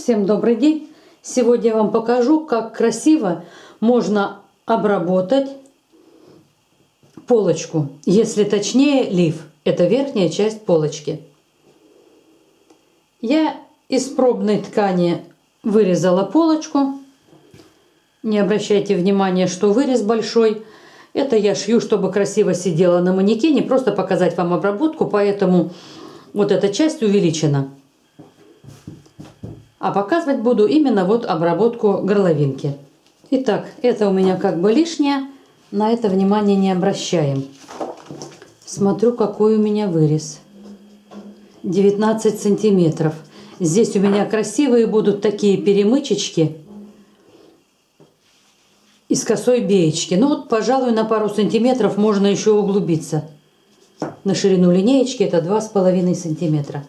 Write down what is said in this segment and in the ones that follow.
Всем добрый день! Сегодня я вам покажу, как красиво можно обработать полочку, если точнее лиф. Это верхняя часть полочки. Я из пробной ткани вырезала полочку. Не обращайте внимания, что вырез большой. Это я шью, чтобы красиво сидела на манекене, просто показать вам обработку, поэтому вот эта часть увеличена. А показывать буду именно вот обработку горловинки. Итак, это у меня как бы лишнее. На это внимание не обращаем. Смотрю, какой у меня вырез. 19 сантиметров. Здесь у меня красивые будут такие перемычечки из косой беечки. Ну вот, пожалуй, на пару сантиметров можно еще углубиться. На ширину линеечки это 2,5 сантиметра.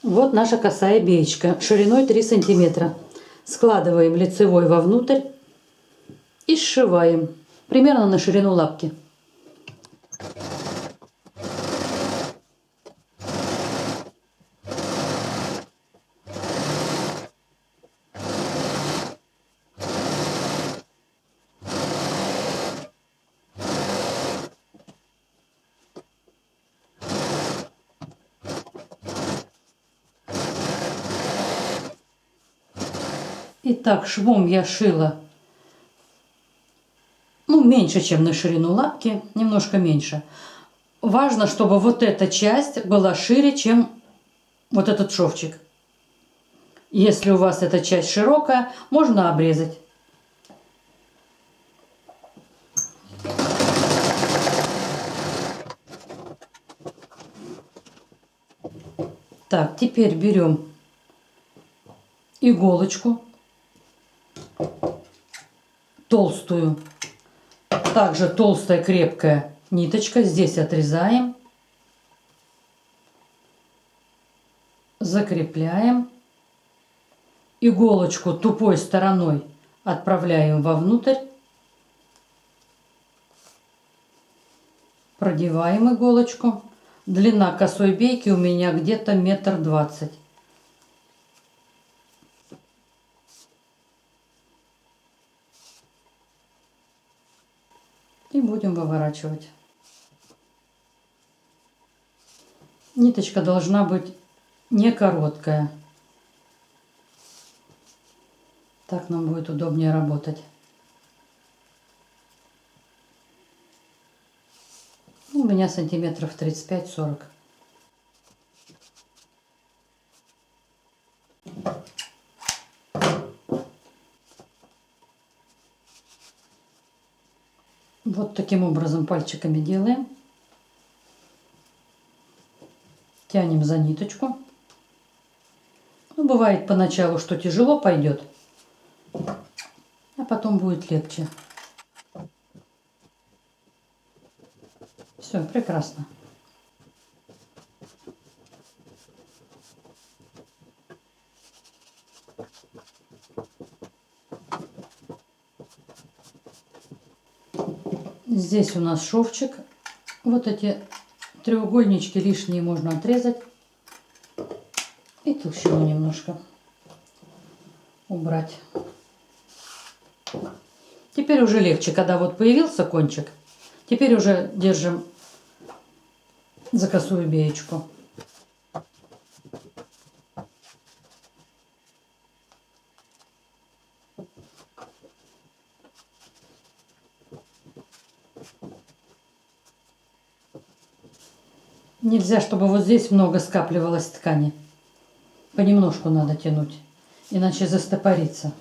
Вот наша косая беечка шириной 3 сантиметра. Складываем лицевой вовнутрь и сшиваем примерно на ширину лапки. Итак, швом я шила, меньше, чем на ширину лапки, немножко меньше. Важно, чтобы вот эта часть была шире, чем вот этот шовчик. Если у вас эта часть широкая, можно обрезать. Так, теперь берем иголочку толстую, также толстая крепкая ниточка, здесь отрезаем, закрепляем, иголочку тупой стороной отправляем вовнутрь, продеваем иголочку. Длина косой бейки у меня где-то 1,20 м. И будем выворачивать. Ниточка должна быть не короткая. Так нам будет удобнее работать. У меня сантиметров 35-40. Вот таким образом пальчиками делаем. Тянем за ниточку. Бывает поначалу, что тяжело пойдет, а потом будет легче. Все, прекрасно. Здесь у нас шовчик. Вот эти треугольнички лишние можно отрезать. И толщину немножко убрать. Теперь уже легче, когда вот появился кончик. Теперь уже держим за косую беечку. Нельзя, чтобы вот здесь много скапливалось ткани. Понемножку надо тянуть, иначе застопорится.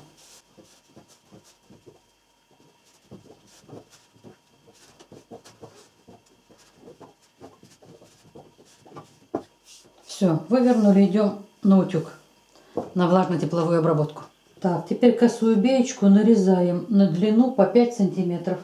Все, вывернули, идем на утюг, на влажно-тепловую обработку. Так, теперь косую беечку нарезаем на длину по 5 сантиметров.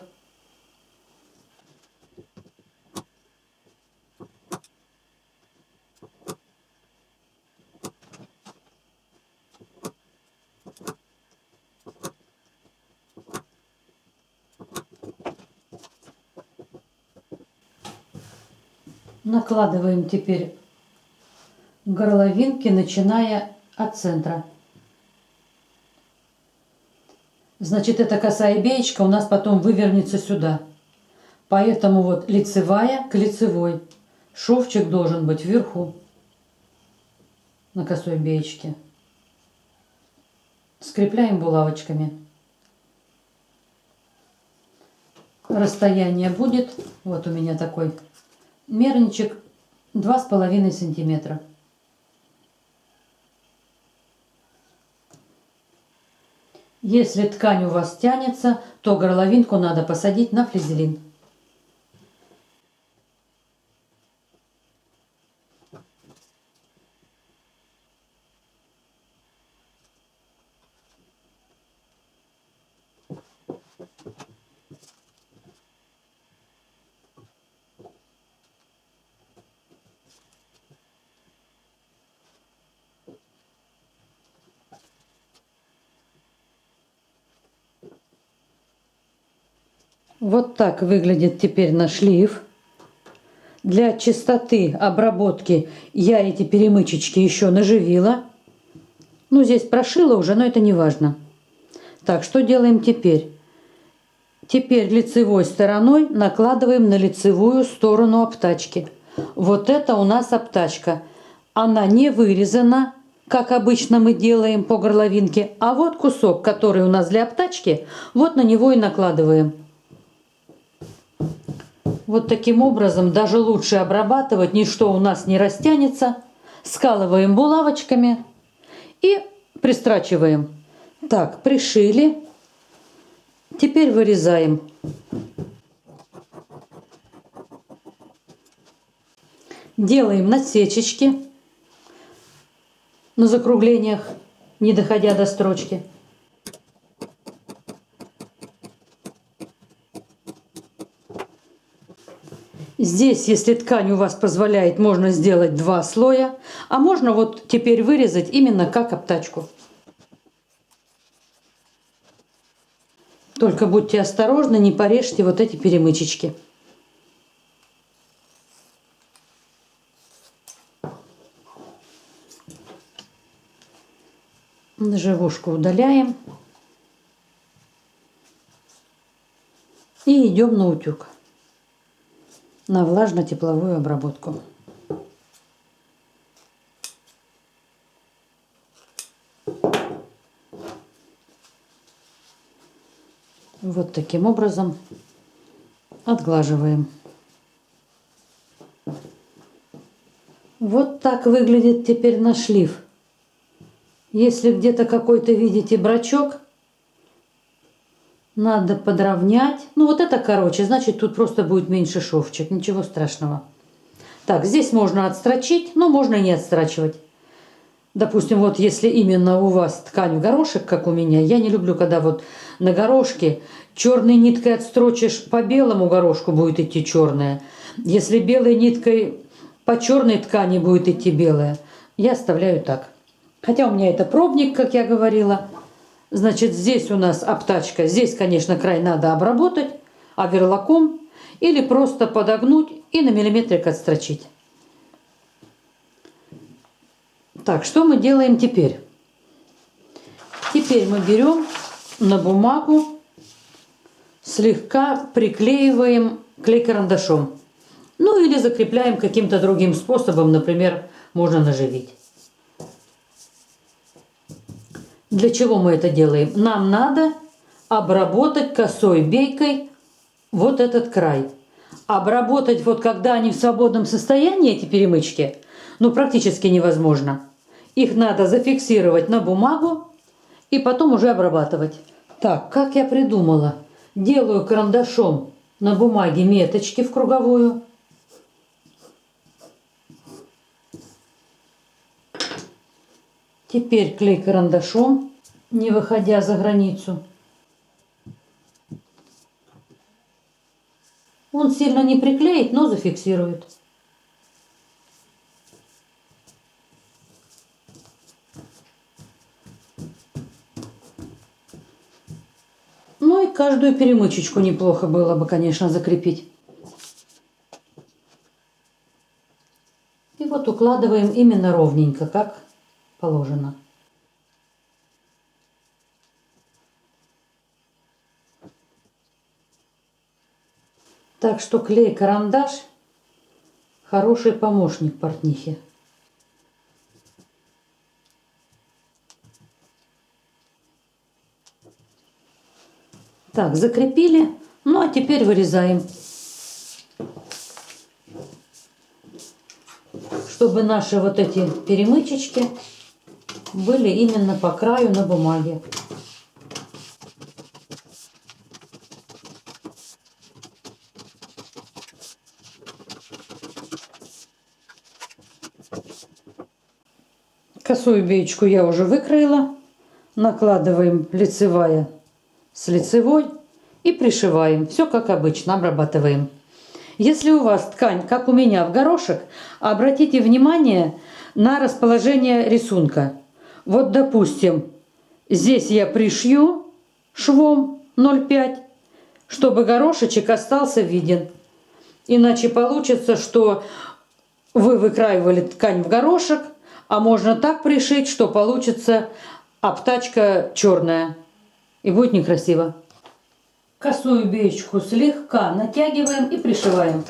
Накладываем теперь горловинки, начиная от центра. Значит, эта косая беечка у нас потом вывернется сюда. Поэтому вот лицевая к лицевой. Шовчик должен быть вверху на косой беечке. Скрепляем булавочками. Расстояние будет, вот у меня такой мерничек, 2,5 сантиметра. Если ткань у вас тянется, то горловинку надо посадить на флизелин. Вот так выглядит теперь наш шлейф. Для чистоты обработки я эти перемычечки еще наживила. Ну, здесь прошила уже, но это не важно. Так, что делаем теперь? Теперь лицевой стороной накладываем на лицевую сторону обтачки. Вот это у нас обтачка. Она не вырезана, как обычно мы делаем по горловинке. А вот кусок, который у нас для обтачки, вот на него и накладываем. Вот таким образом даже лучше обрабатывать, ничто у нас не растянется. Скалываем булавочками и пристрачиваем. Так, пришили. Теперь вырезаем. Делаем насечечки на закруглениях, не доходя до строчки. Здесь, если ткань у вас позволяет, можно сделать 2 слоя, а можно вот теперь вырезать именно как обтачку. Только будьте осторожны, не порежьте вот эти перемычечки. Наживушку удаляем. И идем на утюг. На влажно-тепловую обработку. Вот таким образом отглаживаем. Вот так выглядит теперь наш шлейф. Если где-то какой-то видите брачок, надо подровнять. Ну вот это короче, значит тут просто будет меньше шовчик, ничего страшного. Так, здесь можно отстрочить, но можно и не отстрачивать. Допустим, вот если именно у вас ткань в горошек, как у меня, я не люблю, когда вот на горошке черной ниткой отстрочишь, по белому горошку будет идти черная. Если белой ниткой по черной ткани будет идти белая, я оставляю так. Хотя у меня это пробник, как я говорила. Значит, здесь у нас обтачка. Здесь, конечно, край надо обработать оверлоком или просто подогнуть и на миллиметрик отстрочить. Так, что мы делаем теперь? Теперь мы берем на бумагу, слегка приклеиваем клей-карандашом. Ну или закрепляем каким-то другим способом, например, можно наживить. Для чего мы это делаем? Нам надо обработать косой бейкой вот этот край. Обработать вот когда они в свободном состоянии, эти перемычки, ну практически невозможно. Их надо зафиксировать на бумагу и потом уже обрабатывать. Так, как я придумала. Делаю карандашом на бумаге меточки в круговую. Теперь клей карандашом, не выходя за границу. Он сильно не приклеит, но зафиксирует. Ну и каждую перемычечку неплохо было бы, конечно, закрепить. вот укладываем именно ровненько, как положено. Так что клей-карандаш хороший помощник портнихе. Так, закрепили. Ну а теперь вырезаем. Чтобы наши вот эти перемычечки были именно по краю на бумаге. Косую беечку я уже выкроила. Накладываем лицевая с лицевой и пришиваем. Все как обычно, обрабатываем. Если у вас ткань, как у меня, в горошек, обратите внимание на расположение рисунка. Вот, допустим, здесь я пришью швом 0,5, чтобы горошечек остался виден. Иначе получится, что вы выкраивали ткань в горошек, а можно так пришить, что получится обтачка черная. И будет некрасиво. Косую беечку слегка натягиваем и пришиваем.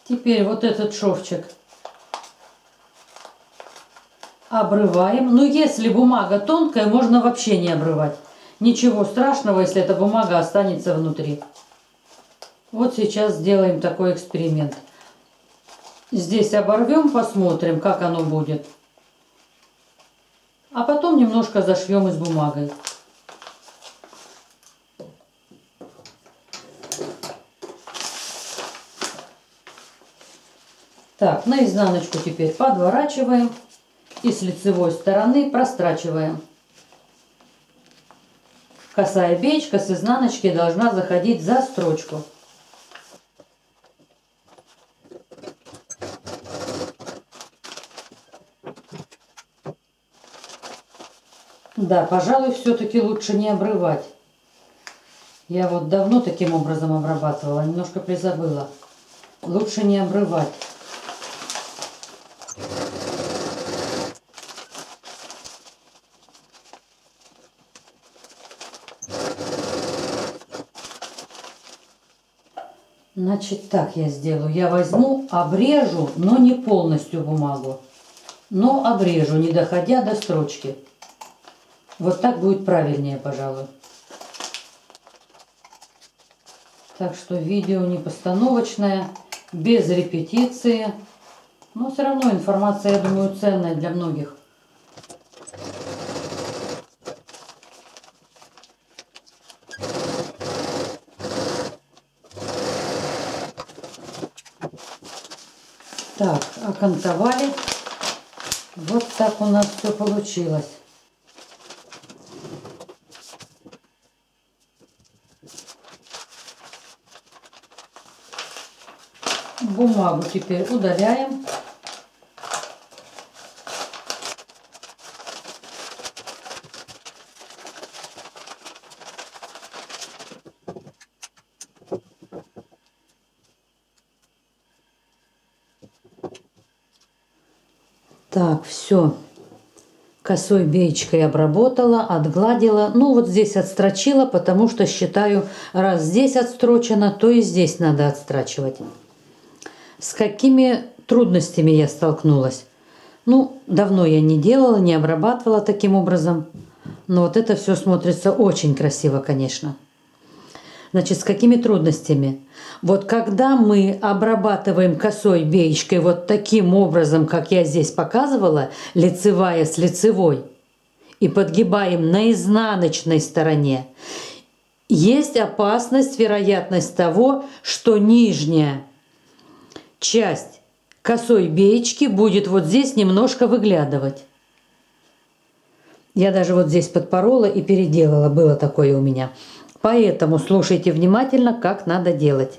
Теперь вот этот шовчик обрываем. Но если бумага тонкая, можно вообще не обрывать. Ничего страшного, если эта бумага останется внутри. Вот сейчас сделаем такой эксперимент. Здесь оборвем, посмотрим, как оно будет. А потом немножко зашьем и с бумагой. Так, на изнаночку теперь подворачиваем и с лицевой стороны прострачиваем. Косая беечка с изнаночки должна заходить за строчку. Да, пожалуй, все-таки лучше не обрывать. Я вот давно таким образом обрабатывала, немножко призабыла. Лучше не обрывать. Значит, так я сделаю. Я возьму, обрежу, но не полностью бумагу. Но обрежу, не доходя до строчки. Вот так будет правильнее, пожалуй. Так что видео не постановочное, без репетиции. Но все равно информация, я думаю, ценная для многих. Так, окантовали. Вот так у нас все получилось. Бумагу теперь удаляем. Так, все. Косой беечкой обработала, отгладила. Ну, вот здесь отстрочила, потому что считаю, раз здесь отстрочено, то и здесь надо отстрачивать. С какими трудностями я столкнулась? Ну, давно я не делала, не обрабатывала таким образом. Но вот это все смотрится очень красиво, конечно. Значит, с какими трудностями? Вот когда мы обрабатываем косой беечкой вот таким образом, как я здесь показывала, лицевая с лицевой, и подгибаем на изнаночной стороне, есть опасность, вероятность того, что нижняя часть косой беечки будет вот здесь немножко выглядывать. Я даже вот здесь подпорола и переделала, было такое у меня. Поэтому слушайте внимательно, как надо делать.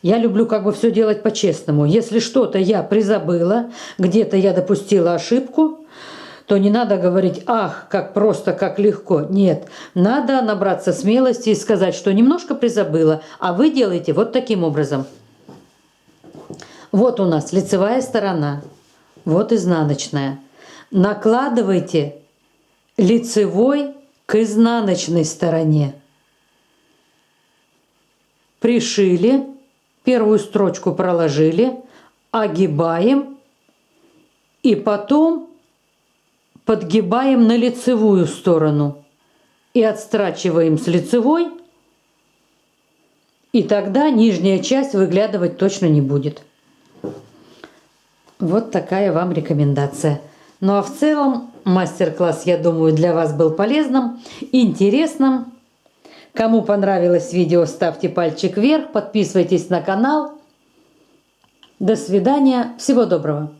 Я люблю как бы все делать по-честному. Если что-то я призабыла, где-то я допустила ошибку, то не надо говорить: ах, как просто, как легко. Нет, надо набраться смелости и сказать, что немножко призабыла, а вы делаете вот таким образом. Вот у нас лицевая сторона, вот изнаночная. Накладывайте лицевой к изнаночной стороне. Пришили, первую строчку проложили, огибаем и потом подгибаем на лицевую сторону и отстрачиваем с лицевой, и тогда нижняя часть выглядывать точно не будет. Вот такая вам рекомендация. Ну а в целом мастер-класс, я думаю, для вас был полезным, интересным. Кому понравилось видео, ставьте пальчик вверх, подписывайтесь на канал. До свидания, всего доброго.